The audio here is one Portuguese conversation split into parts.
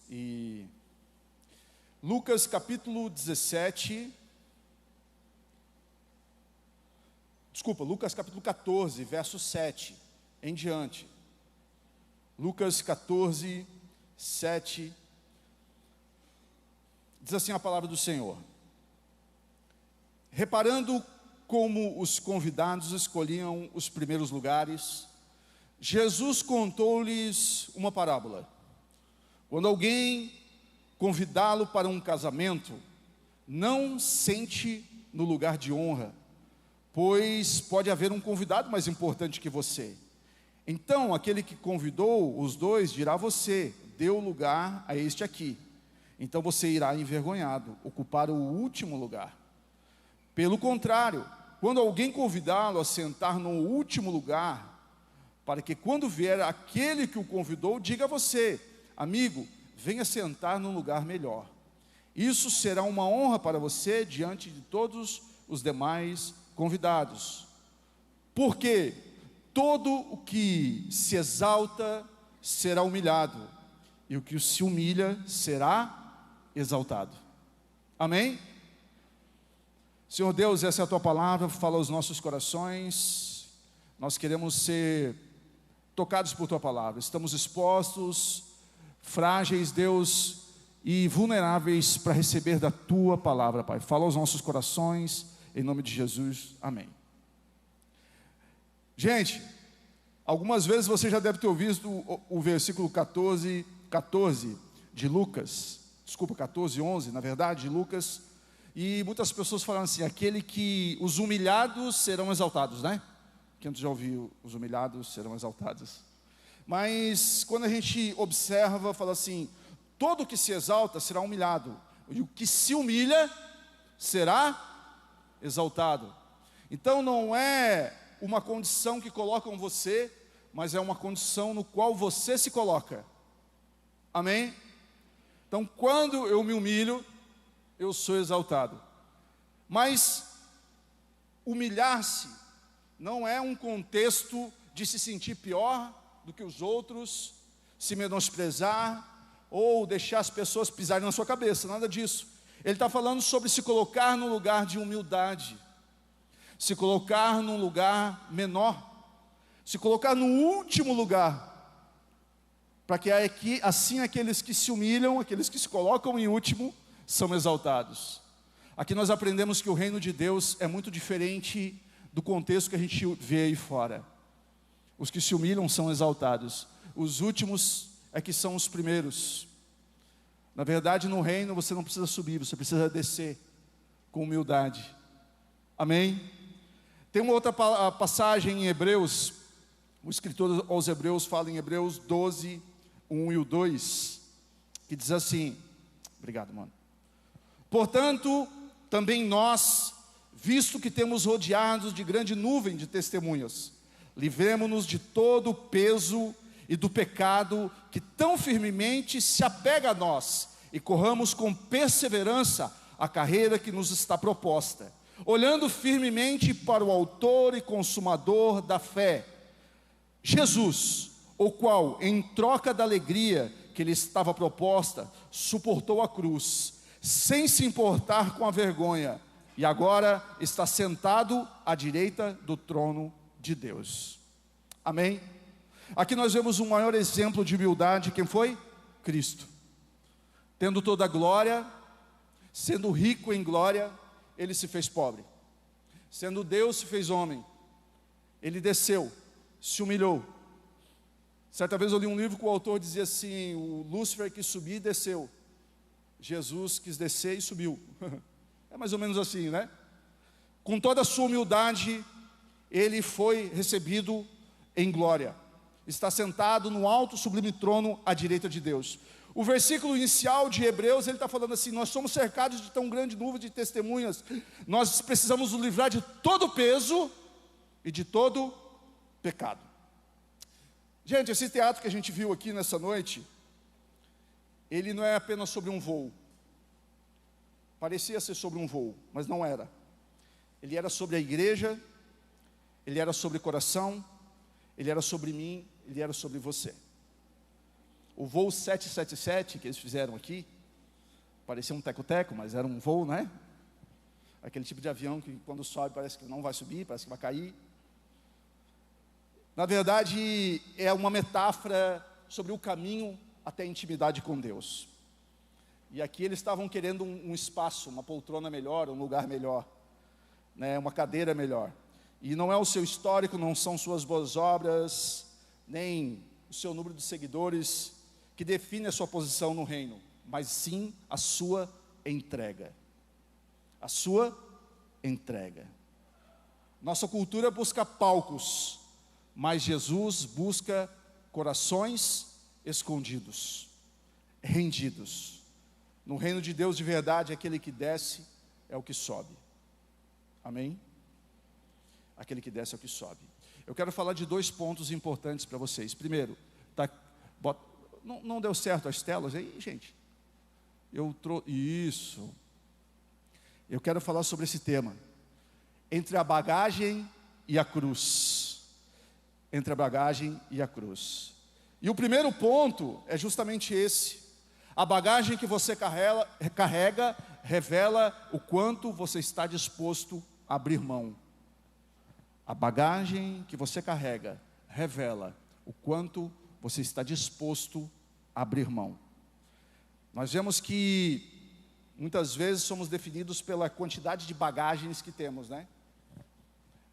E Lucas capítulo 17, Lucas capítulo 14, verso 7 em diante. Lucas 14, 7, diz assim a palavra do Senhor: reparando como os convidados escolhiam os primeiros lugares, Jesus contou-lhes uma parábola. Quando alguém convidá-lo para um casamento, não sente no lugar de honra, pois pode haver um convidado mais importante que você. Então aquele que convidou os dois dirá a você: deu lugar a este aqui. Então você irá envergonhado ocupar o último lugar. Pelo contrário, quando alguém convidá-lo a sentar no último lugar, para que quando vier aquele que o convidou, diga a você: amigo, venha sentar num lugar melhor. Isso será uma honra para você diante de todos os demais convidados. Porque todo o que se exalta será humilhado, e o que se humilha será exaltado. Amém? Senhor Deus, essa é a Tua palavra, fala aos nossos corações. Nós queremos ser tocados por Tua palavra. Estamos expostos, frágeis, Deus, e vulneráveis para receber da Tua palavra, Pai. Fala aos nossos corações, em nome de Jesus, amém. Gente, algumas vezes você já deve ter ouvido o versículo 14 de Lucas, 14:11, na verdade, de Lucas, e muitas pessoas falam assim: aquele que os humilhados serão exaltados, né? Quem já ouviu, os humilhados serão exaltados. Mas quando a gente observa, fala assim: todo que se exalta será humilhado, e o que se humilha será exaltado. Então não é uma condição que colocam você, mas é uma condição no qual você se coloca. Amém? Então quando eu me humilho, eu sou exaltado. Mas humilhar-se não é um contexto de se sentir pior do que os outros, se menosprezar, ou deixar as pessoas pisarem na sua cabeça, nada disso. Ele está falando sobre se colocar num lugar de humildade, se colocar num lugar menor, se colocar no último lugar, para que assim aqueles que se humilham, aqueles que se colocam em último, são exaltados. Aqui nós aprendemos que o reino de Deus é muito diferente do contexto que a gente vê aí fora. Os que se humilham são exaltados, os últimos é que são os primeiros. Na verdade, no reino você não precisa subir, você precisa descer com humildade. Amém? Tem uma outra passagem em Hebreus, o escritor aos Hebreus fala em Hebreus 12, 1 e o 2, que diz assim, obrigado, mano. Portanto, também nós, visto que temos rodeados de grande nuvem de testemunhas, livremo-nos de todo o peso e do pecado que tão firmemente se apega a nós, e corramos com perseverança a carreira que nos está proposta, olhando firmemente para o autor e consumador da fé, Jesus, o qual, em troca da alegria que lhe estava proposta, suportou a cruz, sem se importar com a vergonha, e agora está sentado à direita do trono de Deus. Amém? Aqui nós vemos um maior exemplo de humildade. Quem foi? Cristo. Tendo toda a glória, sendo rico em glória, ele se fez pobre. Sendo Deus, se fez homem. Ele desceu, se humilhou. Certa vez eu li um livro que o autor dizia assim: o Lúcifer quis subir e desceu, Jesus quis descer e subiu. É mais ou menos assim, né? Com toda a sua humildade, ele foi recebido em glória. Está sentado no alto sublime trono à direita de Deus. O versículo inicial de Hebreus, ele está falando assim: nós somos cercados de tão grande nuvem de testemunhas, nós precisamos nos livrar de todo o peso e de todo pecado. Gente, esse teatro que a gente viu aqui nessa noite, ele não é apenas sobre um voo. Parecia ser sobre um voo, mas não era. Ele era sobre a igreja, ele era sobre o coração, ele era sobre mim, ele era sobre você. o voo 777 que eles fizeram aqui, parecia um teco-teco, mas era um voo, né? Aquele tipo de avião que quando sobe parece que não vai subir, parece que vai cair. Na verdade, é uma metáfora sobre o caminho até a intimidade com Deus. E aqui eles estavam querendo um espaço, uma poltrona melhor, um lugar melhor, né? Uma cadeira melhor. E não é o seu histórico, não são suas boas obras, nem o seu número de seguidores que define a sua posição no reino, mas sim a sua entrega. A sua entrega. Nossa cultura busca palcos, mas Jesus busca corações escondidos, rendidos. No reino de Deus de verdade, aquele que desce é o que sobe. Amém? Aquele que desce é o que sobe. Eu quero falar de 2 pontos importantes para vocês. Primeiro, não deu certo as telas aí, gente? Isso. Eu quero falar sobre esse tema. Entre a bagagem e a cruz. Entre a bagagem e a cruz. E o primeiro ponto é justamente esse. A bagagem que você carrega revela o quanto você está disposto a abrir mão. A bagagem que você carrega revela o quanto você está disposto a abrir mão. Nós vemos que muitas vezes somos definidos pela quantidade de bagagens que temos, né?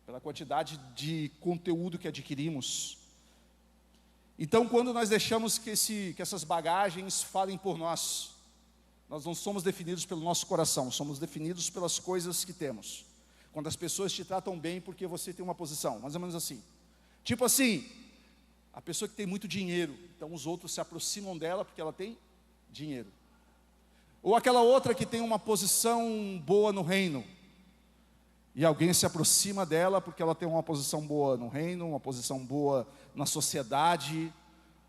Pela quantidade de conteúdo que adquirimos. Então, quando nós deixamos que essas bagagens falem por nós, nós não somos definidos pelo nosso coração, somos definidos pelas coisas que temos. Quando as pessoas te tratam bem porque você tem uma posição, mais ou menos assim. Tipo assim, a pessoa que tem muito dinheiro, então os outros se aproximam dela porque ela tem dinheiro. Ou aquela outra que tem uma posição boa no reino, e alguém se aproxima dela porque ela tem uma posição boa no reino, uma posição boa na sociedade,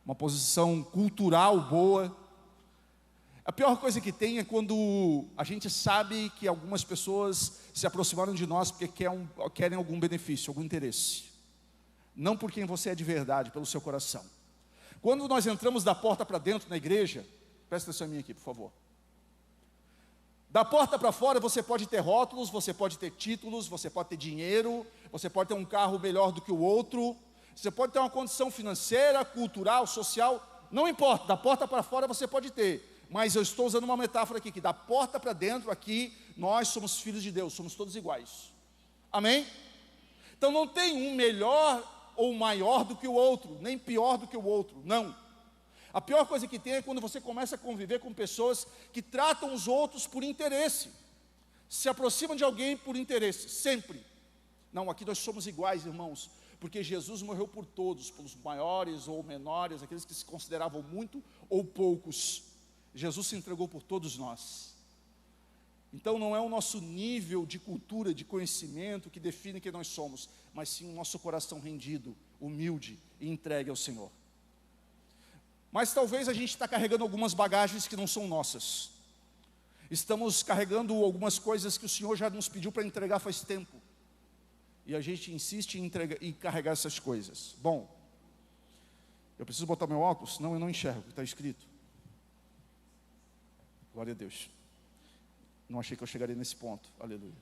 uma posição cultural boa. A pior coisa que tem é quando a gente sabe que algumas pessoas se aproximaram de nós porque querem algum benefício, algum interesse. Não por quem você é de verdade, pelo seu coração. Quando nós entramos da porta para dentro na igreja, presta atenção em mim aqui, por favor. Da porta para fora você pode ter rótulos, você pode ter títulos, você pode ter dinheiro, você pode ter um carro melhor do que o outro, você pode ter uma condição financeira, cultural, social, não importa, da porta para fora você pode ter, mas eu estou usando uma metáfora aqui, que da porta para dentro aqui, nós somos filhos de Deus, somos todos iguais, amém? Então não tem um melhor ou maior do que o outro, nem pior do que o outro, não. A pior coisa que tem é quando você começa a conviver com pessoas que tratam os outros por interesse, se aproximam de alguém por interesse, sempre. Não, aqui nós somos iguais, irmãos, porque Jesus morreu por todos, pelos maiores ou menores, aqueles que se consideravam muito ou poucos. Jesus se entregou por todos nós. Então não é o nosso nível de cultura, de conhecimento que define quem nós somos, mas sim o nosso coração rendido, humilde e entregue ao Senhor. Mas talvez a gente está carregando algumas bagagens que não são nossas. Estamos carregando algumas coisas que o Senhor já nos pediu para entregar faz tempo. E a gente insiste em carregar essas coisas. Bom, eu preciso botar meu óculos, senão eu não enxergo o que está escrito. Glória a Deus. Não achei que eu chegaria nesse ponto. Aleluia.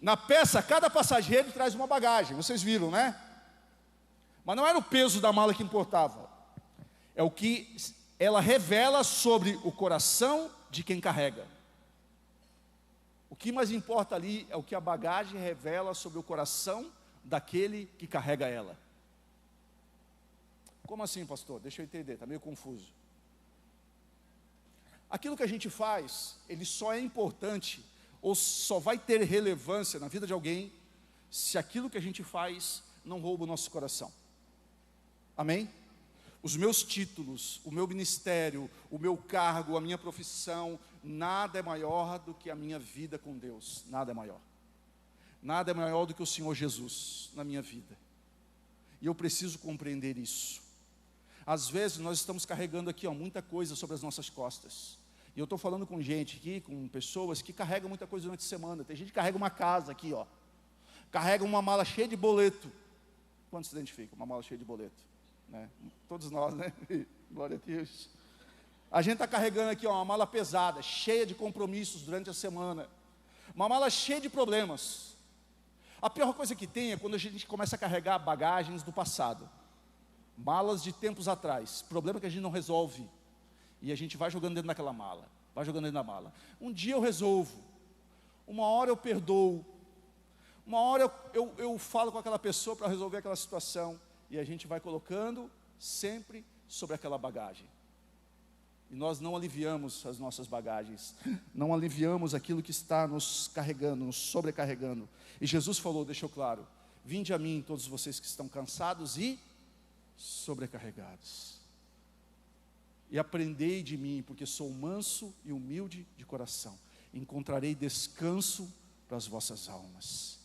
Na peça, cada passageiro traz uma bagagem. Vocês viram, né? Mas não era o peso da mala que importava. É o que ela revela sobre o coração de quem carrega. O que mais importa ali é o que a bagagem revela sobre o coração daquele que carrega ela. Como assim, pastor? Deixa eu entender, está meio confuso. Aquilo que a gente faz, ele só é importante, ou só vai ter relevância na vida de alguém, se aquilo que a gente faz não rouba o nosso coração. Amém? Os meus títulos, o meu ministério, o meu cargo, a minha profissão, nada é maior do que a minha vida com Deus. Nada é maior. Nada é maior do que o Senhor Jesus na minha vida. E eu preciso compreender isso. Às vezes nós estamos carregando aqui muita coisa sobre as nossas costas. E eu estou falando com gente aqui, com pessoas que carregam muita coisa durante a semana. Tem gente que carrega uma casa aqui, carrega uma mala cheia de boleto. Quantos se identificam? Uma mala cheia de boleto. né? Todos nós, né? Glória a Deus. A gente está carregando aqui uma mala pesada, cheia de compromissos durante a semana, uma mala cheia de problemas. A pior coisa que tem é quando a gente começa a carregar bagagens do passado, malas de tempos atrás, problema que a gente não resolve, e a gente vai jogando dentro daquela mala, vai jogando dentro da mala. Um dia eu resolvo, uma hora eu perdoo, uma hora eu falo com aquela pessoa para resolver aquela situação, e a gente vai colocando sempre sobre aquela bagagem. E nós não aliviamos as nossas bagagens, não aliviamos aquilo que está nos carregando, nos sobrecarregando. E Jesus falou, deixou claro: vinde a mim todos vocês que estão cansados e sobrecarregados, e aprendei de mim, porque sou manso e humilde de coração, encontrarei descanso para as vossas almas.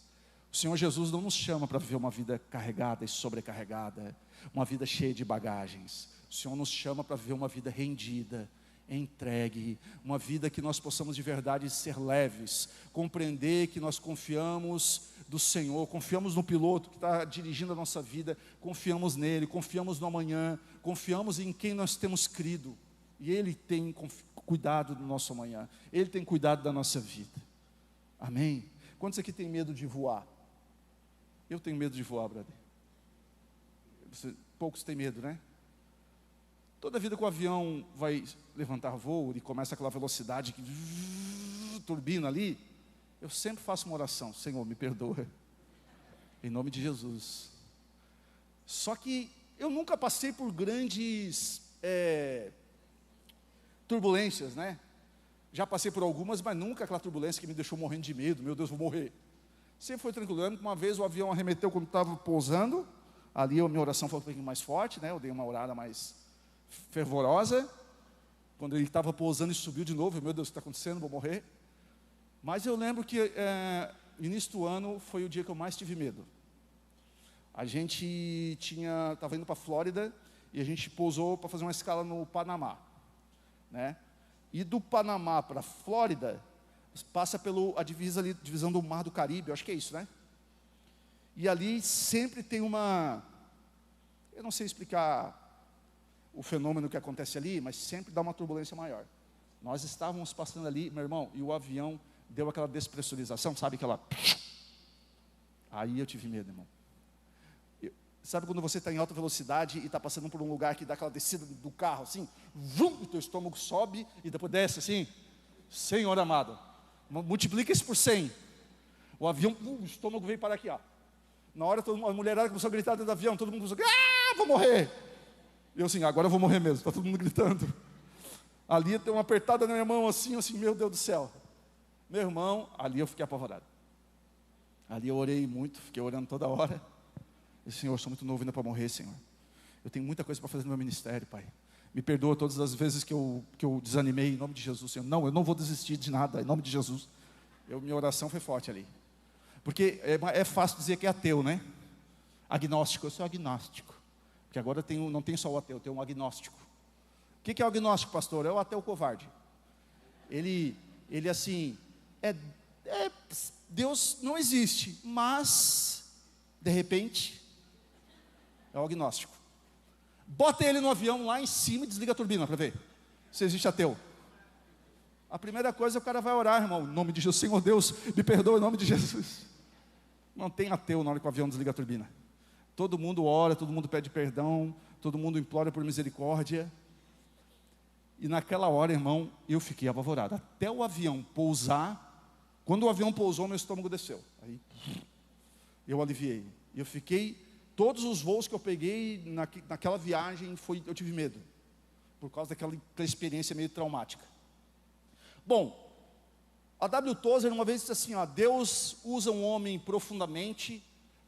O Senhor Jesus não nos chama para viver uma vida carregada e sobrecarregada, uma vida cheia de bagagens. O Senhor nos chama para viver uma vida rendida, entregue, uma vida que nós possamos de verdade ser leves, compreender que nós confiamos do Senhor, confiamos no piloto que está dirigindo a nossa vida, confiamos nele, confiamos no amanhã, confiamos em quem nós temos crido, e Ele tem cuidado do nosso amanhã, Ele tem cuidado da nossa vida. Amém? Quantos aqui tem medo de voar? Eu tenho medo de voar, brother. Poucos têm medo, né? Toda vida que o avião vai levantar voo e começa aquela velocidade, turbina ali, eu sempre faço uma oração: Senhor, me perdoa, em nome de Jesus. Só que eu nunca passei por grandes turbulências, né? Já passei por algumas, mas nunca aquela turbulência que me deixou morrendo de medo, meu Deus, vou morrer. Sempre foi tranquilo. Uma vez o avião arremeteu quando estava pousando, ali a minha oração foi um pouquinho mais forte, né? Eu dei uma orada mais fervorosa. Quando ele estava pousando e subiu de novo, meu Deus, o que está acontecendo? Vou morrer. Mas eu lembro que início do ano foi o dia que eu mais tive medo. A gente estava indo para a Flórida e a gente pousou para fazer uma escala no Panamá, né? E do Panamá para a Flórida passa pela divisão do Mar do Caribe, eu acho que é isso, né? E ali sempre tem eu não sei explicar o fenômeno que acontece ali, mas sempre dá uma turbulência maior. Nós estávamos passando ali, meu irmão, e o avião deu aquela despressurização, sabe aquela... Aí eu tive medo, irmão. Sabe quando você está em alta velocidade e está passando por um lugar que dá aquela descida do carro, assim, o teu estômago sobe e depois desce assim? Senhor amado, multiplica isso por 100. O avião, o estômago veio parar aqui, ó. Na hora a mulherada começou a gritar dentro do avião, todo mundo começou a gritar: vou morrer. E eu assim, agora eu vou morrer mesmo, está todo mundo gritando. Ali tem uma apertada na minha mão assim, meu Deus do céu. Meu irmão, ali eu fiquei apavorado. Ali eu orei muito, fiquei orando toda hora. E Senhor, eu sou muito novo ainda para morrer, Senhor. Eu tenho muita coisa para fazer no meu ministério, Pai. Me perdoa todas as vezes que eu desanimei, em nome de Jesus, Senhor. Não, eu não vou desistir de nada, em nome de Jesus. Minha oração foi forte ali. Porque é fácil dizer que é ateu, né? Agnóstico, eu sou agnóstico. Porque agora não tem só o ateu, tem um agnóstico. O que é o agnóstico, pastor? É o ateu covarde. Ele assim, Deus não existe, mas, de repente, é o agnóstico. Bota ele no avião lá em cima e desliga a turbina para ver se existe ateu. A primeira coisa, o cara vai orar, irmão, em nome de Jesus. Senhor Deus, me perdoa em nome de Jesus. Não tem ateu na hora que o avião desliga a turbina. Todo mundo ora, todo mundo pede perdão, todo mundo implora por misericórdia. E naquela hora, irmão, eu fiquei apavorado. Até o avião pousar. Quando o avião pousou, meu estômago desceu. Aí eu aliviei. Eu fiquei, todos os voos que eu peguei naquela viagem, eu tive medo. Por causa daquela experiência meio traumática. Bom, a W. Tozer uma vez disse assim, ó: Deus usa um homem profundamente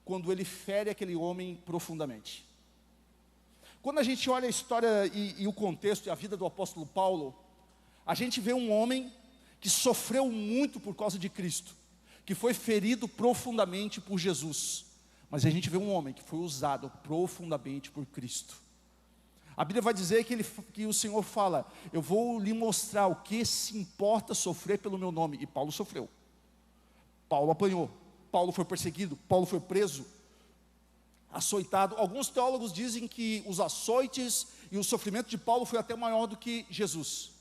quando Ele fere aquele homem profundamente. Quando a gente olha a história e o contexto e a vida do apóstolo Paulo, a gente vê um homem que sofreu muito por causa de Cristo, que foi ferido profundamente por Jesus, mas a gente vê um homem que foi usado profundamente por Cristo. A Bíblia vai dizer que o Senhor fala: eu vou lhe mostrar o que se importa sofrer pelo meu nome. E Paulo sofreu. Paulo apanhou. Paulo foi perseguido. Paulo foi preso. açoitado. Alguns teólogos dizem que os açoites e o sofrimento de Paulo foi até maior do que Jesus.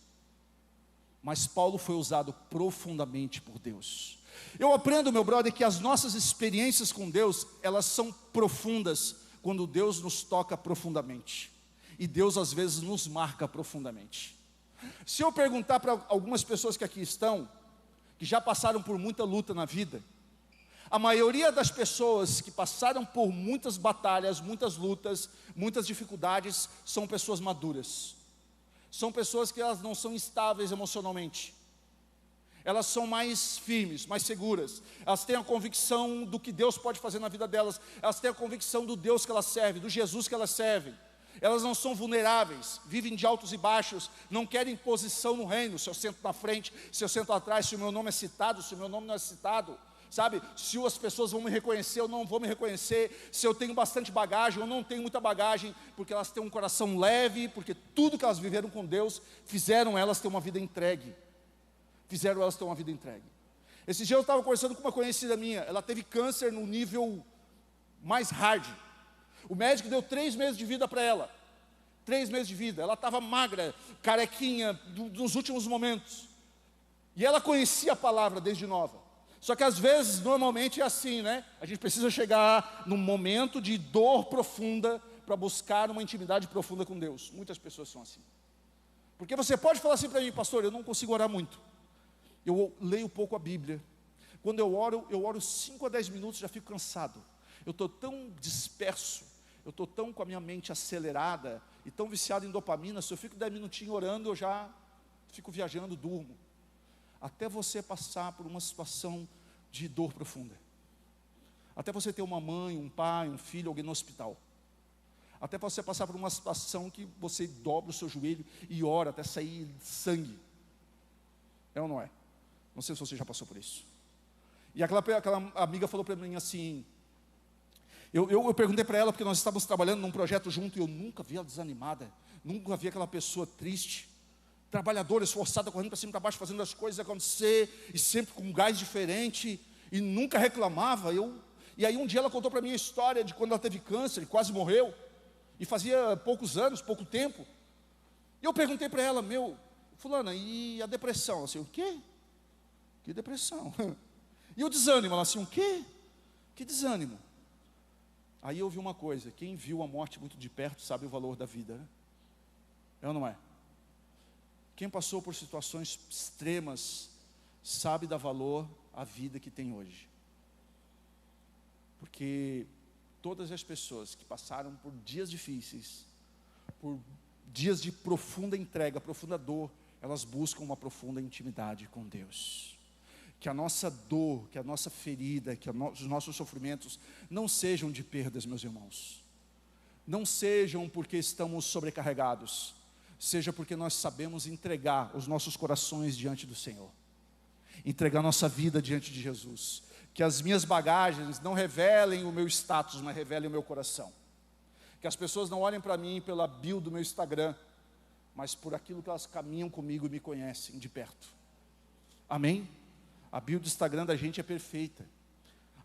Mas Paulo foi usado profundamente por Deus. Eu aprendo, meu brother, que as nossas experiências com Deus, elas são profundas quando Deus nos toca profundamente. E Deus às vezes nos marca profundamente. Se eu perguntar para algumas pessoas que aqui estão, que já passaram por muita luta na vida, a maioria das pessoas que passaram por muitas batalhas, muitas lutas, muitas dificuldades, são pessoas maduras. São pessoas que elas não são instáveis emocionalmente. Elas são mais firmes, mais seguras. Elas têm a convicção do que Deus pode fazer na vida delas. Elas têm a convicção do Deus que elas servem, do Jesus que elas servem. Elas não são vulneráveis, vivem de altos e baixos, não querem posição no reino. Se eu sento na frente, se eu sento atrás, se o meu nome é citado, se o meu nome não é citado. Sabe, se as pessoas vão me reconhecer ou não vão me reconhecer, se eu tenho bastante bagagem ou não tenho muita bagagem, porque elas têm um coração leve, porque tudo que elas viveram com Deus, fizeram elas ter uma vida entregue. Fizeram elas ter uma vida entregue. Esse dia eu estava conversando com uma conhecida minha, ela teve câncer no nível mais hard. O médico deu 3 meses de vida para ela. 3 meses de vida, ela estava magra, carequinha, nos últimos momentos. E ela conhecia a palavra desde nova. Só que às vezes, normalmente é assim, né? A gente precisa chegar num momento de dor profunda para buscar uma intimidade profunda com Deus. Muitas pessoas são assim. Porque você pode falar assim para mim, pastor, eu não consigo orar muito. Eu leio pouco a Bíblia. Quando eu oro 5 a 10 minutos, já fico cansado. Eu estou tão disperso, eu estou tão com a minha mente acelerada e tão viciado em dopamina, se eu fico 10 minutinhos orando, eu já fico viajando, durmo. Até você passar por uma situação de dor profunda. Até você ter uma mãe, um pai, um filho, alguém no hospital. Até você passar por uma situação que você dobra o seu joelho e ora até sair sangue. É ou não é? Não sei se você já passou por isso. E aquela amiga falou para mim assim, eu perguntei para ela, porque nós estávamos trabalhando num projeto junto, e eu nunca vi ela desanimada, nunca vi aquela pessoa triste, trabalhadora, esforçada, correndo para cima e para baixo, fazendo as coisas acontecer, e sempre com um gás diferente, e nunca reclamava. E aí um dia ela contou para mim a história de quando ela teve câncer, e quase morreu, e fazia poucos anos, pouco tempo. E eu perguntei para ela, fulana, e a depressão? Ela assim, o quê? Que depressão? E o desânimo? Ela assim, o quê? Que desânimo? Aí eu vi uma coisa, quem viu a morte muito de perto sabe o valor da vida, né? É ou não é? Quem passou por situações extremas sabe da valor a vida que tem hoje. Porque todas as pessoas que passaram por dias difíceis, por dias de profunda entrega, profunda dor, elas buscam uma profunda intimidade com Deus. Que a nossa dor, que a nossa ferida, que os nossos sofrimentos não sejam de perdas, meus irmãos. Não sejam porque estamos sobrecarregados, seja porque nós sabemos entregar os nossos corações diante do Senhor. Entregar nossa vida diante de Jesus. Que as minhas bagagens não revelem o meu status, mas revelem o meu coração. Que as pessoas não olhem para mim pela bio do meu Instagram, mas por aquilo que elas caminham comigo e me conhecem de perto. Amém? A bio do Instagram da gente é perfeita.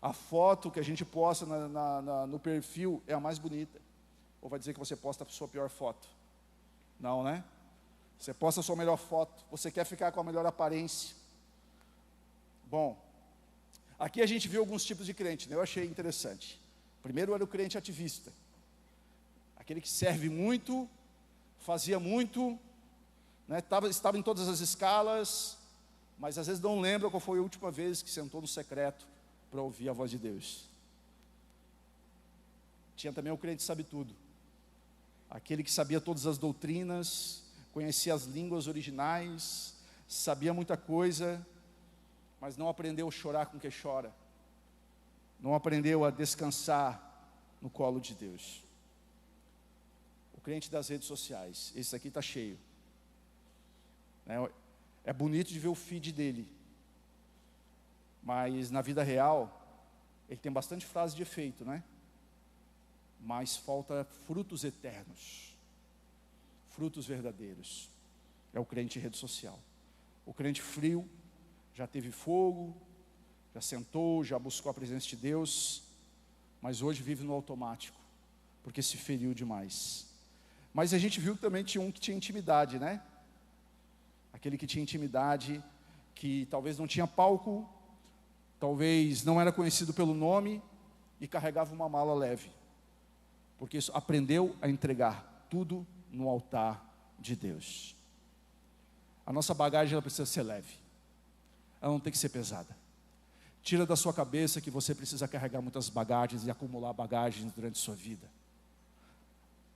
A foto que a gente posta no perfil é a mais bonita. Ou vai dizer que você posta a sua pior foto? Não, né? Você posta a sua melhor foto. Você quer ficar com a melhor aparência. Bom, aqui a gente viu alguns tipos de crente, né? Eu achei interessante. Primeiro era o crente ativista. Aquele que serve muito, fazia muito, né? Estava em todas as escalas, mas às vezes não lembra qual foi a última vez que sentou no secreto para ouvir a voz de Deus. Tinha também o crente sabe tudo. Aquele que sabia todas as doutrinas, conhecia as línguas originais, sabia muita coisa, mas não aprendeu a chorar com quem chora. Não aprendeu a descansar no colo de Deus. O crente das redes sociais, esse aqui está cheio. É bonito de ver o feed dele, mas na vida real, ele tem bastante frase de efeito, né? Mas falta frutos eternos, frutos verdadeiros. É o crente rede social. O crente frio, já teve fogo, já sentou, já buscou a presença de Deus, mas hoje vive no automático. porque se feriu demais. Mas a gente viu que também tinha um que tinha intimidade, né? Aquele que tinha intimidade, que talvez não tinha palco, talvez não era conhecido pelo nome, e carregava uma mala leve, porque isso aprendeu a entregar tudo no altar de Deus. A nossa bagagem, ela precisa ser leve, ela não tem que ser pesada. Tira da sua cabeça que você precisa carregar muitas bagagens e acumular bagagens durante a sua vida.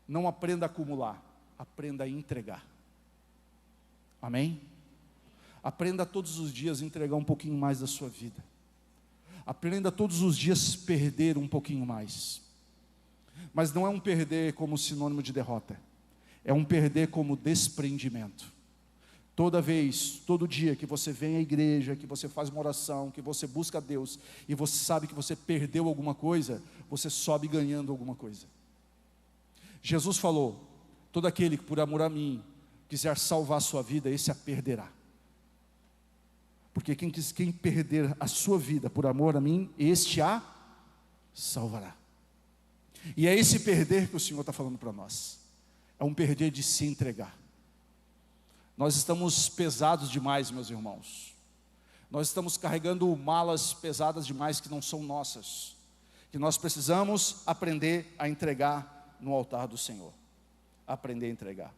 Não aprenda a acumular, aprenda a entregar. Amém? Aprenda todos os dias a entregar um pouquinho mais da sua vida. Aprenda todos os dias a perder um pouquinho mais. Mas não é um perder como sinônimo de derrota, é um perder como desprendimento. Toda vez, todo dia que você vem à igreja, que você faz uma oração, que você busca a Deus, e você sabe que você perdeu alguma coisa, você sobe ganhando alguma coisa. Jesus falou: todo aquele que por amor a mim quiser salvar a sua vida, esse a perderá. Porque quem perder a sua vida por amor a mim, este a salvará. E é esse perder que o Senhor está falando para nós. É um perder de se entregar. Nós estamos pesados demais, meus irmãos. Nós estamos carregando malas pesadas demais que não são nossas, que nós precisamos aprender a entregar no altar do Senhor. Aprender a entregar.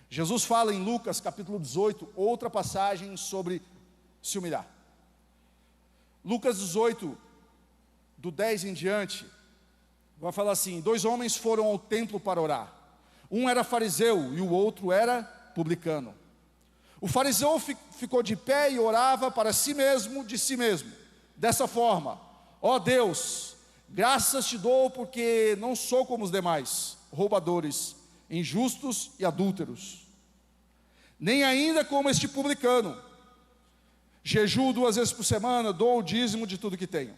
Jesus fala em Lucas capítulo 18, outra passagem sobre se humilhar. Lucas 18, do 10 em diante, vai falar assim: 2 homens foram ao templo para orar. Um era fariseu e o outro era publicano. O fariseu ficou de pé e orava para si mesmo, de si mesmo, dessa forma: ó Deus, graças te dou porque não sou como os demais, roubadores, injustos e adúlteros, nem ainda como este publicano. Jejuo 2 vezes por semana, dou o dízimo de tudo que tenho.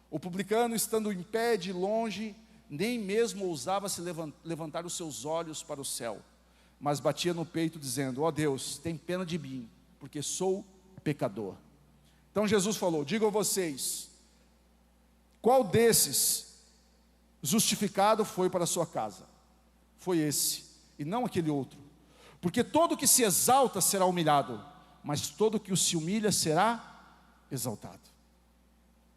O publicano, estando em pé de longe, nem mesmo ousava se levantar os seus olhos para o céu, mas batia no peito dizendo: ó Deus, tem pena de mim, porque sou pecador. Então Jesus falou: digo a vocês, qual desses justificado foi para a sua casa? Foi esse, e não aquele outro. Porque todo que se exalta será humilhado, mas todo que se humilha será exaltado.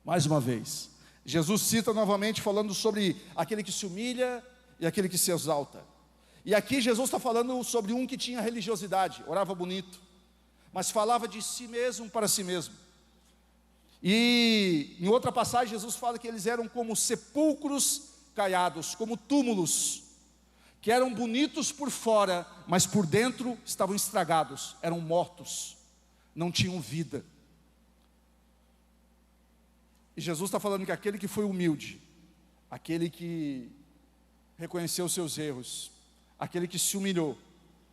Mais uma vez, Jesus cita novamente falando sobre aquele que se humilha e aquele que se exalta. E aqui Jesus está falando sobre um que tinha religiosidade, orava bonito, mas falava de si mesmo para si mesmo. E em outra passagem Jesus fala que eles eram como sepulcros caiados, como túmulos, que eram bonitos por fora, mas por dentro estavam estragados, eram mortos, não tinham vida. E Jesus está falando que aquele que foi humilde, aquele que reconheceu os seus erros, aquele que se humilhou,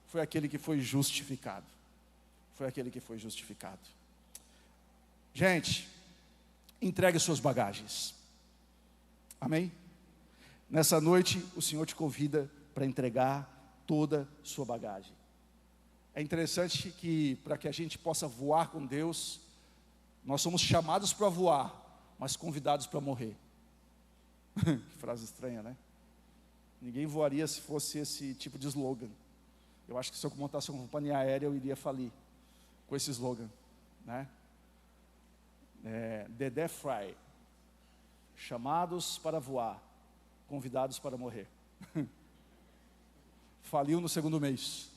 foi aquele que foi justificado. Foi aquele que foi justificado. Gente, entregue suas bagagens. Amém? Nessa noite, o Senhor te convida para entregar toda a sua bagagem. É interessante que, para que a gente possa voar com Deus, nós somos chamados para voar, mas convidados para morrer. Que frase estranha, né? Ninguém voaria se fosse esse tipo de slogan. Eu acho que se eu montasse uma companhia aérea, eu iria falir com esse slogan, né? Dedé Fry: chamados para voar, convidados para morrer. Faliu no segundo mês.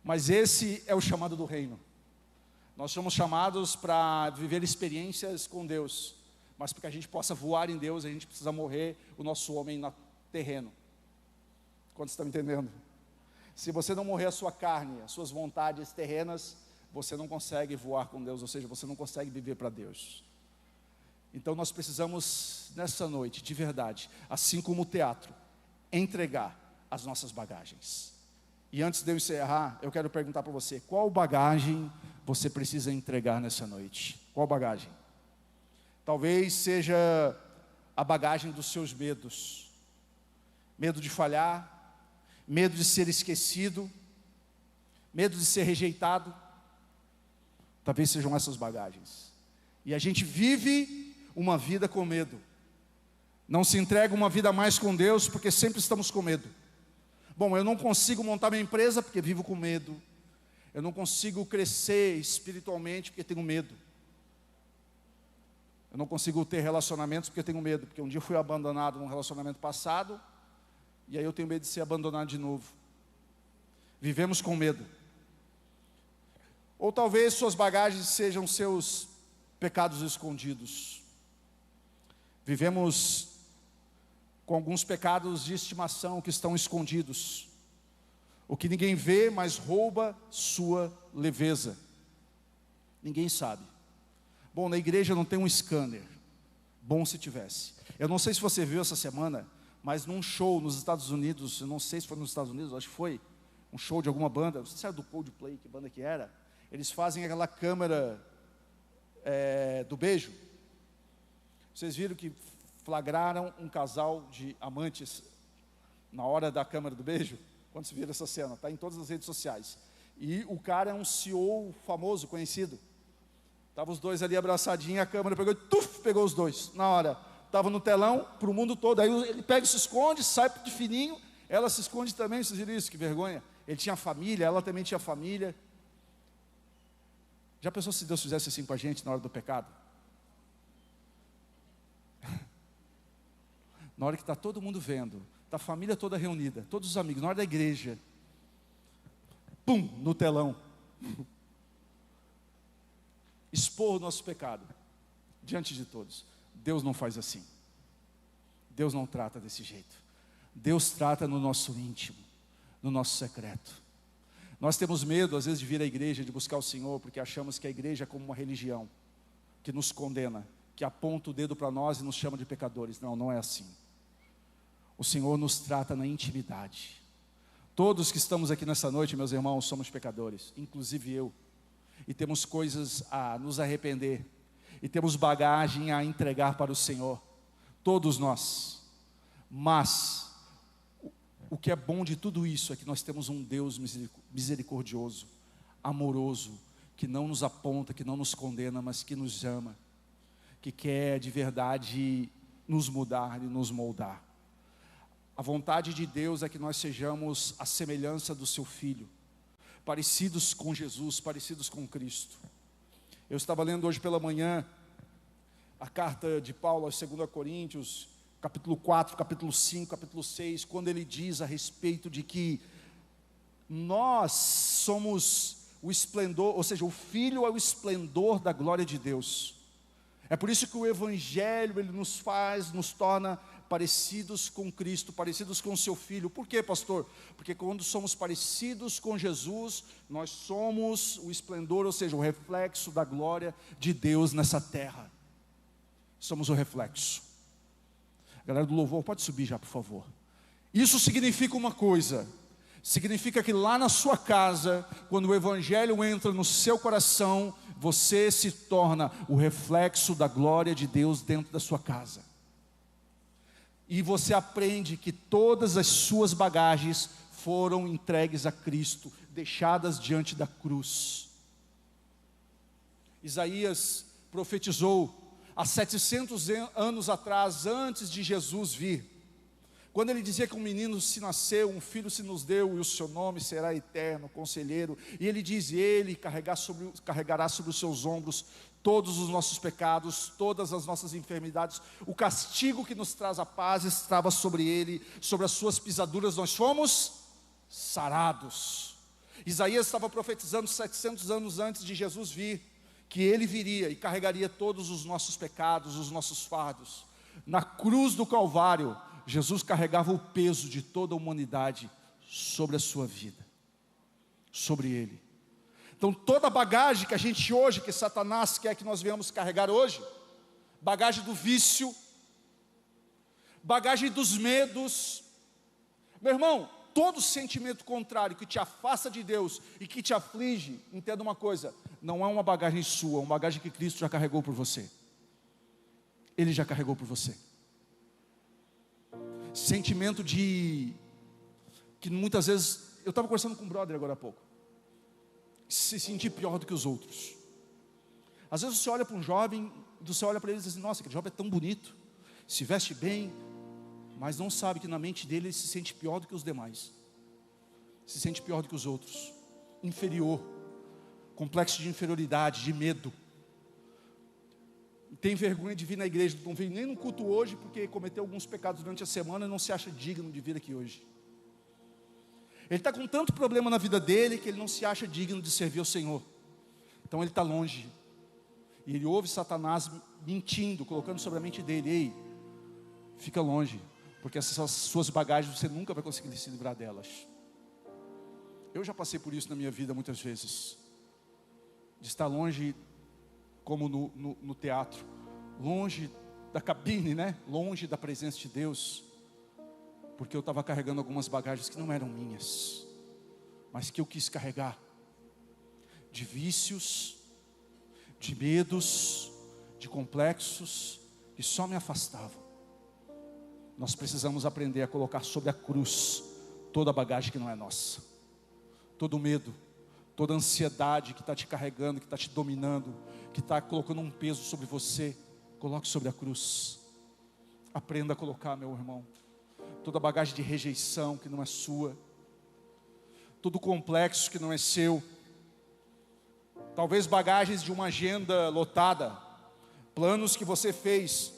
Mas esse é o chamado do reino. Nós somos chamados para viver experiências com Deus, mas para que a gente possa voar em Deus, a gente precisa morrer o nosso homem terreno. Quantos estão entendendo? Se você não morrer a sua carne, as suas vontades terrenas, você não consegue voar com Deus, ou seja, você não consegue viver para Deus. Então nós precisamos, nessa noite, de verdade, assim como o teatro, entregar as nossas bagagens. E antes de eu encerrar, eu quero perguntar para você: qual bagagem você precisa entregar nessa noite? Qual bagagem? Talvez seja a bagagem dos seus medos. Medo de falhar, medo de ser esquecido, medo de ser rejeitado. Talvez sejam essas bagagens. E a gente vive uma vida com medo. Não se entrega uma vida a mais com Deus, porque sempre estamos com medo. Bom, eu não consigo montar minha empresa porque vivo com medo. Eu não consigo crescer espiritualmente porque tenho medo. Eu não consigo ter relacionamentos porque tenho medo. Porque um dia eu fui abandonado num relacionamento passado, e aí eu tenho medo de ser abandonado de novo. Vivemos com medo. Ou talvez suas bagagens sejam seus pecados escondidos. Vivemos com alguns pecados de estimação que estão escondidos. O que ninguém vê, mas rouba sua leveza. Ninguém sabe. Bom, na igreja não tem um scanner. Bom se tivesse. Eu não sei se você viu essa semana, mas num show nos Estados Unidos, eu não sei se foi nos Estados Unidos, acho que foi um show de alguma banda, não sei se era do Coldplay, que banda que era. Eles fazem aquela câmera do beijo. Vocês viram que flagraram um casal de amantes na hora da câmera do beijo? Quando se vira essa cena, está em todas as redes sociais. E o cara é um CEO famoso, conhecido. Estavam os dois ali abraçadinhos, a câmera pegou e pegou os dois. Na hora, estava no telão, para o mundo todo. Aí ele pega e se esconde, sai de fininho, ela se esconde também. Vocês viram isso? Que vergonha. Ele tinha família, ela também tinha família. Já pensou se Deus fizesse assim com a gente na hora do pecado? Na hora que está todo mundo vendo, está a família toda reunida, todos os amigos, na hora da igreja, pum, no telão, expor o nosso pecado, diante de todos. Deus não faz assim. Deus não trata desse jeito. Deus trata no nosso íntimo, no nosso secreto. Nós temos medo, às vezes, de vir à igreja, de buscar o Senhor, porque achamos que a igreja é como uma religião, que nos condena, que aponta o dedo para nós e nos chama de pecadores. Não, não é assim. O Senhor nos trata na intimidade. Todos que estamos aqui nessa noite, meus irmãos, somos pecadores, inclusive eu. E temos coisas a nos arrepender. E temos bagagem a entregar para o Senhor. Todos nós. Mas o que é bom de tudo isso é que nós temos um Deus misericordioso, amoroso, que não nos aponta, que não nos condena, mas que nos ama, que quer de verdade nos mudar e nos moldar. A vontade de Deus é que nós sejamos a semelhança do seu Filho, parecidos com Jesus, parecidos com Cristo. Eu estava lendo hoje pela manhã a carta de Paulo aos 2 Coríntios, capítulo 4, capítulo 5, capítulo 6, quando ele diz a respeito de que nós somos o esplendor, ou seja, o Filho é o esplendor da glória de Deus. É por isso que o Evangelho, ele nos torna parecidos com Cristo, parecidos com o seu Filho. Por quê, pastor? Porque quando somos parecidos com Jesus, nós somos o esplendor, ou seja, o reflexo da glória de Deus nessa terra. Somos o reflexo. Galera do louvor, pode subir já, por favor. Isso significa uma coisa. Significa que lá na sua casa, quando o Evangelho entra no seu coração, você se torna o reflexo da glória de Deus dentro da sua casa. E você aprende que todas as suas bagagens foram entregues a Cristo, deixadas diante da cruz. Isaías profetizou há 700 anos atrás, antes de Jesus vir, quando ele dizia que um menino se nasceu, um filho se nos deu, e o seu nome será eterno, conselheiro, e ele diz, ele carregará sobre os seus ombros todos os nossos pecados, todas as nossas enfermidades, o castigo que nos traz a paz estava sobre ele, sobre as suas pisaduras nós fomos sarados. Isaías estava profetizando 700 anos antes de Jesus vir, que ele viria e carregaria todos os nossos pecados, os nossos fardos. Na cruz do Calvário, Jesus carregava o peso de toda a humanidade sobre a sua vida, sobre ele. Então toda a bagagem que a gente hoje, que Satanás quer que nós venhamos carregar hoje, bagagem do vício, bagagem dos medos, meu irmão, todo sentimento contrário que te afasta de Deus e que te aflige, entenda uma coisa, não é uma bagagem sua, é uma bagagem que Cristo já carregou por você. Ele já carregou por você. Sentimento de, que muitas vezes, eu estava conversando com um brother agora há pouco, se sentir pior do que os outros. Às vezes você olha para um jovem, você olha para ele e diz assim, nossa, aquele jovem é tão bonito, se veste bem, mas não sabe que na mente dele ele se sente pior do que os demais, se sente pior do que os outros, inferior, complexo de inferioridade, de medo. Tem vergonha de vir na igreja, não vem nem no culto hoje, porque cometeu alguns pecados durante a semana e não se acha digno de vir aqui hoje. Ele está com tanto problema na vida dele, que ele não se acha digno de servir ao Senhor. Então ele está longe, e ele ouve Satanás mentindo, colocando sobre a mente dele: ei, fica longe, porque essas suas bagagens você nunca vai conseguir se livrar delas. Eu já passei por isso na minha vida muitas vezes, de estar longe, como no teatro, longe da cabine, né? Longe da presença de Deus, porque eu estava carregando algumas bagagens que não eram minhas, mas que eu quis carregar, de vícios, de medos, de complexos, que só me afastavam. Nós precisamos aprender a colocar sobre a cruz toda a bagagem que não é nossa, todo o medo, toda a ansiedade que está te carregando, que está te dominando, que está colocando um peso sobre você. Coloque sobre a cruz. Aprenda a colocar, meu irmão, toda a bagagem de rejeição que não é sua, todo o complexo que não é seu, talvez bagagens de uma agenda lotada, planos que você fez,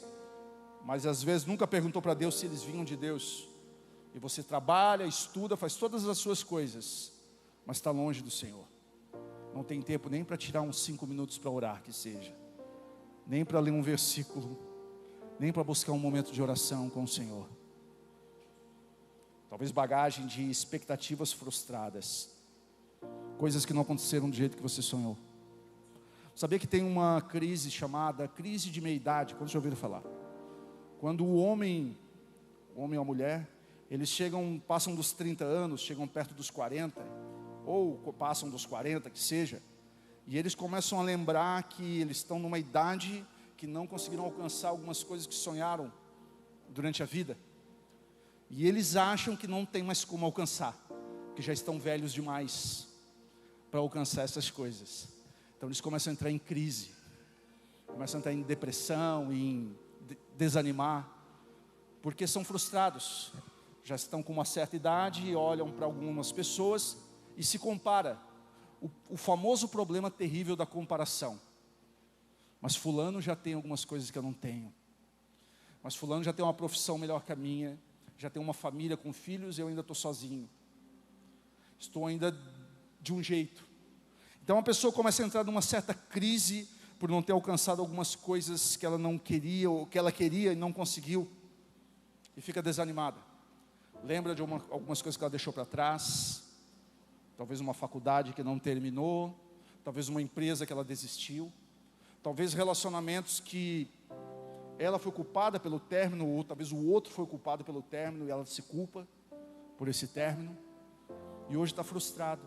mas às vezes nunca perguntou para Deus se eles vinham de Deus, e você trabalha, estuda, faz todas as suas coisas, mas está longe do Senhor. Não tem tempo nem para tirar uns 5 minutos para orar, que seja, nem para ler um versículo, nem para buscar um momento de oração com o Senhor. Talvez bagagem de expectativas frustradas, coisas que não aconteceram do jeito que você sonhou. Sabia que tem uma crise chamada crise de meia-idade? Quando já ouviram falar? Quando o homem ou a mulher, eles passam dos 30 anos, chegam perto dos 40, ou passam dos 40, que seja, e eles começam a lembrar que eles estão numa idade que não conseguiram alcançar algumas coisas que sonharam durante a vida, e eles acham que não tem mais como alcançar, que já estão velhos demais para alcançar essas coisas. Então eles começam a entrar em crise, começam a entrar em depressão, em desanimar, porque são frustrados, já estão com uma certa idade e olham para algumas pessoas e se compara, o famoso problema terrível da comparação. Mas fulano já tem algumas coisas que eu não tenho, mas fulano já tem uma profissão melhor que a minha, já tem uma família com filhos, eu ainda estou sozinho, estou ainda de um jeito. Então a pessoa começa a entrar numa certa crise, por não ter alcançado algumas coisas que ela não queria, ou que ela queria e não conseguiu, e fica desanimada. Lembra de algumas coisas que ela deixou para trás, talvez uma faculdade que não terminou, talvez uma empresa que ela desistiu, talvez relacionamentos que ela foi culpada pelo término, ou talvez o outro foi culpado pelo término, e ela se culpa por esse término, e hoje está frustrado.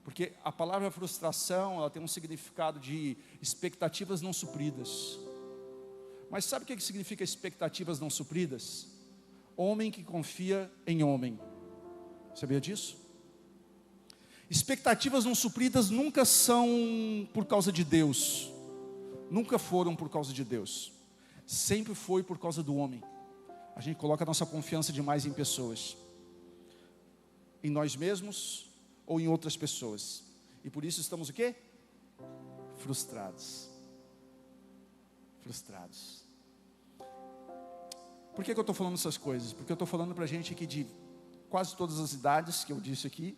Porque a palavra frustração, ela tem um significado de expectativas não supridas. Mas sabe o que significa expectativas não supridas? Homem que confia em homem. Sabia disso? Expectativas não supridas nunca são por causa de Deus. Nunca foram por causa de Deus. Sempre foi por causa do homem. A gente coloca a nossa confiança demais em pessoas, em nós mesmos ou em outras pessoas, e por isso estamos o quê? Frustrados. Por que eu estou falando essas coisas? Porque eu estou falando para a gente aqui de quase todas as idades que eu disse aqui,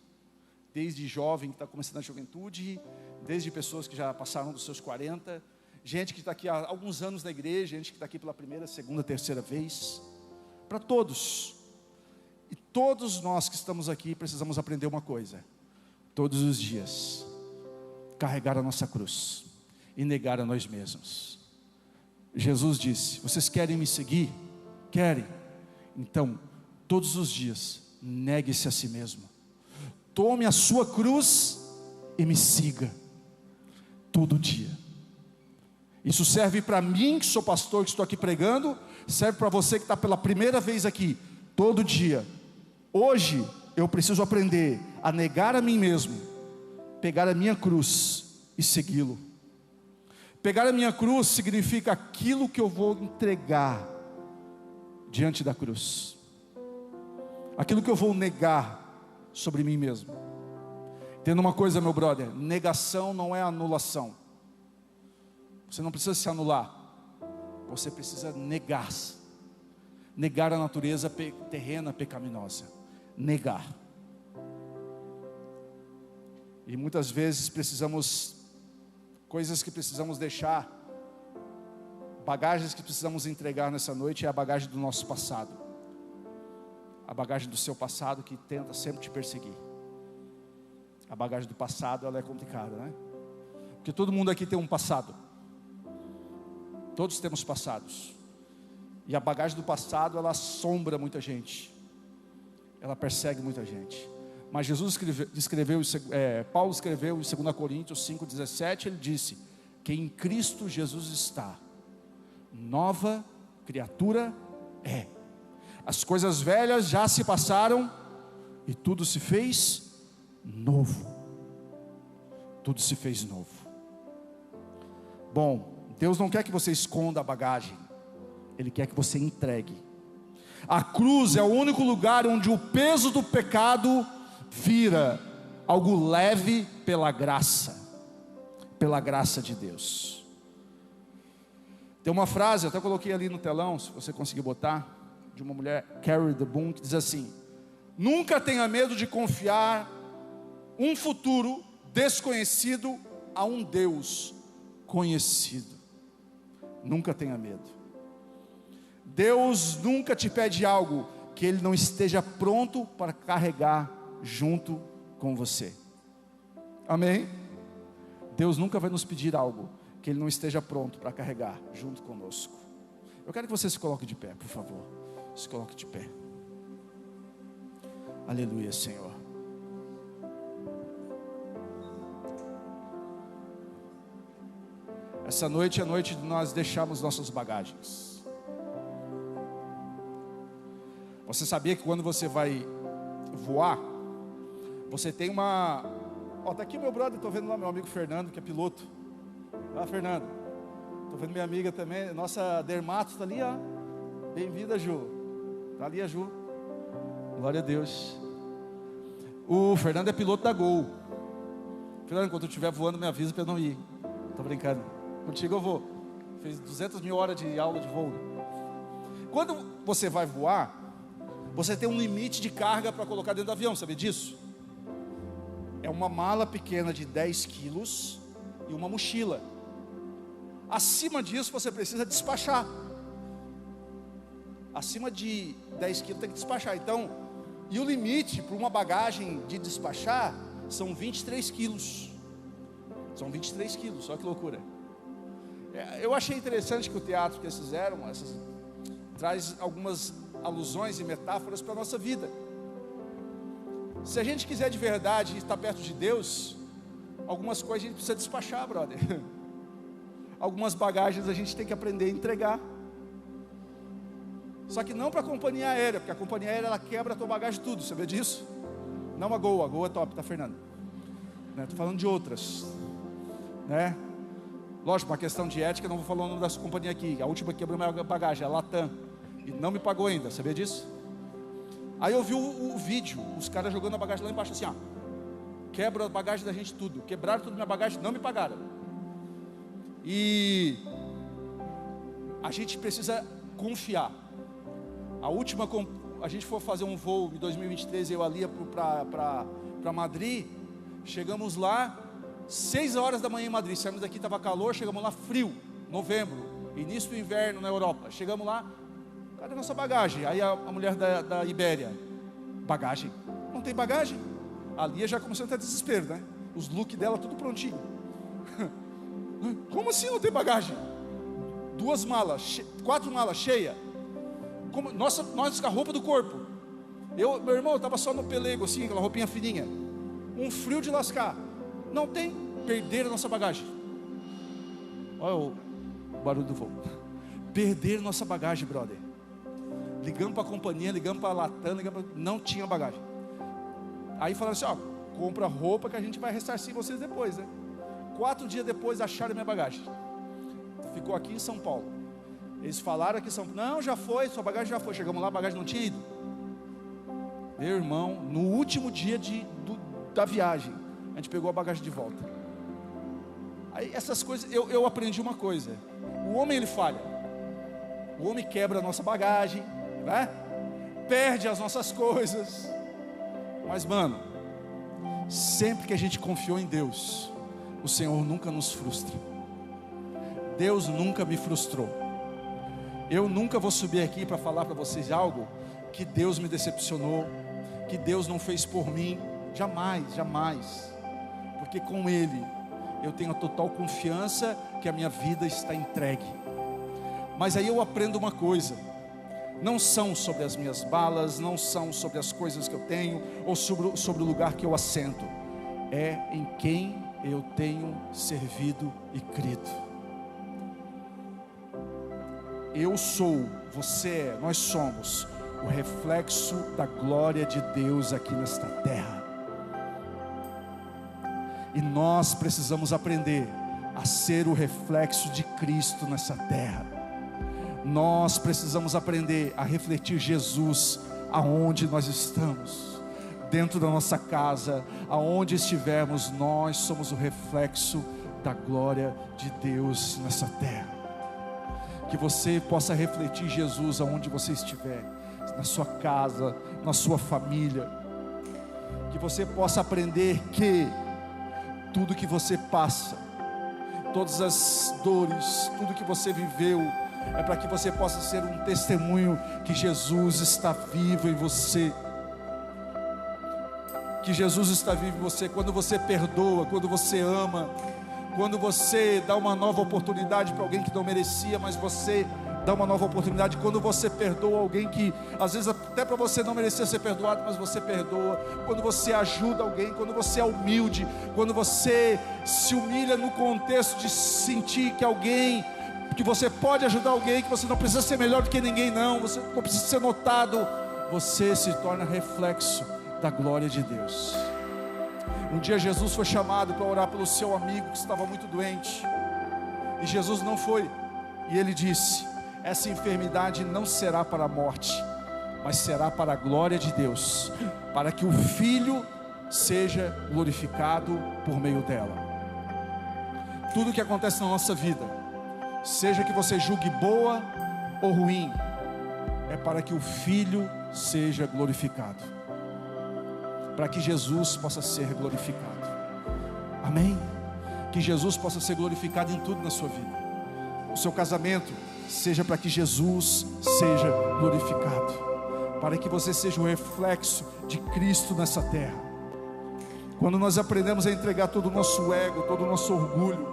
desde jovem que está começando a juventude, desde pessoas que já passaram dos seus 40, gente que está aqui há alguns anos na igreja, gente que está aqui pela primeira, segunda, terceira vez, para todos. E todos nós que estamos aqui precisamos aprender uma coisa: todos os dias carregar a nossa cruz e negar a nós mesmos. Jesus disse: vocês querem me seguir? Querem? Então, todos os dias, negue-se a si mesmo, tome a sua cruz e me siga, todo dia. Isso serve para mim, que sou pastor, que estou aqui pregando, serve para você que está pela primeira vez aqui, todo dia. Hoje, eu preciso aprender a negar a mim mesmo, pegar a minha cruz e segui-lo. Pegar a minha cruz significa aquilo que eu vou entregar diante da cruz. Aquilo que eu vou negar sobre mim mesmo. Entenda uma coisa, meu brother: negação não é anulação. Você não precisa se anular, você precisa negar. Negar a natureza terrena pecaminosa. Negar. E muitas vezes coisas que precisamos deixar, bagagens que precisamos entregar nessa noite, é a bagagem do nosso passado. A bagagem do seu passado que tenta sempre te perseguir. A bagagem do passado, ela é complicada, né? Porque todo mundo aqui tem um passado. Todos temos passados. E a bagagem do passado, ela assombra muita gente. Ela persegue muita gente. Mas Paulo escreveu em 2 Coríntios 5,17, ele disse: que em Cristo Jesus está, nova criatura é. As coisas velhas já se passaram e tudo se fez novo. Tudo se fez novo. Bom, Deus não quer que você esconda a bagagem, Ele quer que você entregue. A cruz é o único lugar onde o peso do pecado vira algo leve pela graça de Deus. Tem uma frase, eu até coloquei ali no telão, se você conseguir botar, de uma mulher, Carrie de Boom, que diz assim: nunca tenha medo de confiar um futuro desconhecido a um Deus conhecido. Nunca tenha medo. Deus nunca te pede algo que Ele não esteja pronto para carregar junto com você. Amém? Deus nunca vai nos pedir algo que Ele não esteja pronto para carregar junto conosco. Eu quero que você se coloque de pé, por favor. Se coloque de pé. Aleluia, Senhor. Essa noite é a noite de nós deixarmos nossas bagagens. Você sabia que quando você vai voar, você tem uma... tá aqui meu brother, estou vendo lá meu amigo Fernando, que é piloto. Olha, Fernando. Estou vendo minha amiga também, nossa dermato está ali, ó. Bem-vinda, Ju. Está ali a Ju. Glória a Deus. O Fernando é piloto da Gol. Fernando, quando eu estiver voando, me avisa para eu não ir. Estou brincando. Contigo eu vou. Fez 200 mil horas de aula de voo. Quando você vai voar, você tem um limite de carga para colocar dentro do avião, sabe disso? É uma mala pequena de 10 quilos e uma mochila. Acima disso você precisa despachar. Acima de 10 quilos tem que despachar. Então, e o limite para uma bagagem de despachar são 23 quilos. São 23 quilos, olha que loucura. Eu achei interessante que o teatro que eles fizeram traz algumas alusões e metáforas para a nossa vida. Se a gente quiser de verdade estar perto de Deus, algumas coisas a gente precisa despachar, brother. Algumas bagagens a gente tem que aprender a entregar. Só que não para a companhia aérea, porque a companhia aérea ela quebra a tua bagagem tudo, sabia disso? Não a Gol é top, tá, Fernando? Estou falando de outras, né? Lógico, uma questão de ética, não vou falar o nome dessa companhia aqui. A última que quebrou minha bagagem, a Latam, e não me pagou ainda, sabia disso? Aí eu vi o vídeo, os caras jogando a bagagem lá embaixo assim, ó. Quebra a bagagem da gente tudo. Quebraram tudo minha bagagem, não me pagaram. E a gente precisa confiar. A gente foi fazer um voo em 2023, eu ali para Madrid. Chegamos lá 6 horas da manhã em Madrid. Saímos daqui, estava calor, chegamos lá frio, novembro, início do inverno na Europa. Chegamos lá, cadê a nossa bagagem? Aí a mulher da Ibéria: bagagem? Não tem bagagem? A Lia já começou a ter desespero, né? Os looks dela tudo prontinho. Como assim não tem bagagem? 2 malas, 4 malas cheias. Nós com a roupa do corpo. Meu irmão, eu estava só no pelego assim, aquela roupinha fininha. Um frio de lascar. Não tem. Perder a nossa bagagem. Olha o barulho do voo. Perder nossa bagagem, brother. Ligamos para a companhia, ligamos para a Latam, não tinha bagagem. Aí falaram assim, ó, compra roupa que a gente vai ressarcir vocês depois, né? 4 dias depois acharam minha bagagem. Ficou aqui em São Paulo. Eles falaram aqui, não, já foi, sua bagagem já foi. Chegamos lá, a bagagem não tinha ido. Meu irmão, no último dia da viagem, a gente pegou a bagagem de volta. Aí essas coisas, eu aprendi uma coisa: o homem ele falha, o homem quebra a nossa bagagem, né? Perde as nossas coisas. Mas mano, sempre que a gente confiou em Deus, o Senhor nunca nos frustra. Deus nunca me frustrou. Eu nunca vou subir aqui para falar para vocês algo que Deus me decepcionou, que Deus não fez por mim. Jamais, jamais. Porque com Ele eu tenho a total confiança que a minha vida está entregue. Mas aí eu aprendo uma coisa: não são sobre as minhas balas, não são sobre as coisas que eu tenho, ou sobre o lugar que eu assento. É em quem eu tenho servido e crido. Eu sou, você é, nós somos o reflexo da glória de Deus aqui nesta terra. E nós precisamos aprender a ser o reflexo de Cristo nessa terra. Nós precisamos aprender a refletir Jesus aonde nós estamos, dentro da nossa casa, aonde estivermos. Nós somos o reflexo da glória de Deus nessa terra. Que você possa refletir Jesus aonde você estiver, na sua casa, na sua família. Que você possa aprender que tudo que você passa, todas as dores, tudo que você viveu, é para que você possa ser um testemunho que Jesus está vivo em você. Que Jesus está vivo em você quando você perdoa, quando você ama, quando você dá uma nova oportunidade para alguém que não merecia, mas você dá uma nova oportunidade. Quando você perdoa alguém que às vezes até para você não merecia ser perdoado, mas você perdoa. Quando você ajuda alguém, quando você é humilde, quando você se humilha no contexto de sentir que você pode ajudar alguém, que você não precisa ser melhor do que ninguém, não, você não precisa ser notado, você se torna reflexo da glória de Deus. Um dia Jesus foi chamado para orar pelo seu amigo que estava muito doente, e Jesus não foi, e ele disse: essa enfermidade não será para a morte, mas será para a glória de Deus, para que o Filho seja glorificado por meio dela. Tudo que acontece na nossa vida, seja que você julgue boa ou ruim, é para que o Filho seja glorificado, para que Jesus possa ser glorificado. Amém? Que Jesus possa ser glorificado em tudo na sua vida. O seu casamento seja para que Jesus seja glorificado, para que você seja o reflexo de Cristo nessa terra. Quando nós aprendemos a entregar todo o nosso ego, todo o nosso orgulho,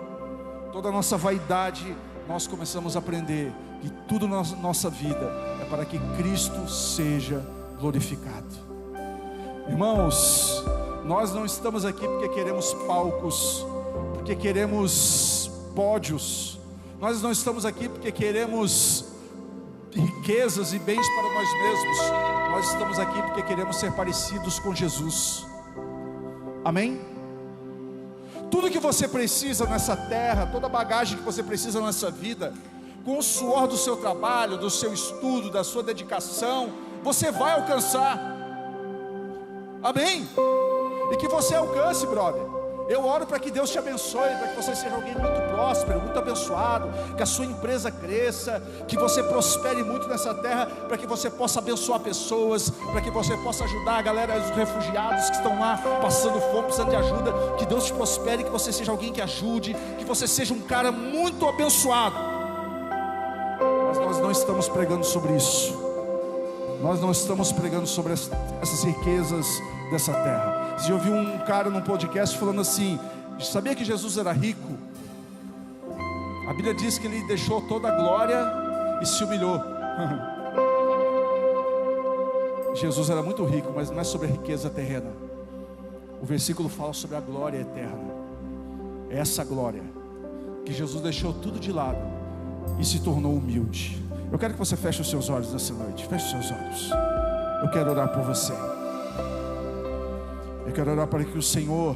toda a nossa vaidade, nós começamos a aprender que tudo na nossa vida é para que Cristo seja glorificado. Irmãos, nós não estamos aqui porque queremos palcos, porque queremos pódios. Nós não estamos aqui porque queremos riquezas e bens para nós mesmos. Nós estamos aqui porque queremos ser parecidos com Jesus. Amém? Tudo que você precisa nessa terra, toda a bagagem que você precisa nessa vida, com o suor do seu trabalho, do seu estudo, da sua dedicação, você vai alcançar. Amém? E que você alcance, brother. Eu oro para que Deus te abençoe, para que você seja alguém muito próspero, muito abençoado, que a sua empresa cresça, que você prospere muito nessa terra, para que você possa abençoar pessoas, para que você possa ajudar a galera, os refugiados que estão lá passando fome, precisando de ajuda. Que Deus te prospere, que você seja alguém que ajude, que você seja um cara muito abençoado. Mas nós não estamos pregando sobre isso. Nós não estamos pregando sobre essas riquezas dessa terra. Você já ouviu um cara num podcast falando assim: sabia que Jesus era rico? A Bíblia diz que ele deixou toda a glória e se humilhou. Jesus era muito rico, mas não é sobre a riqueza terrena. O versículo fala sobre a glória eterna. É essa glória que Jesus deixou tudo de lado e se tornou humilde. Eu quero que você feche os seus olhos nessa noite. Feche os seus olhos. Eu quero orar por você. Eu quero orar para que o Senhor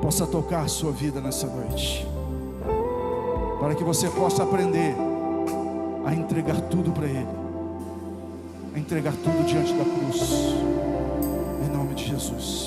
possa tocar a sua vida nessa noite, para que você possa aprender a entregar tudo para Ele, a entregar tudo diante da cruz, em nome de Jesus.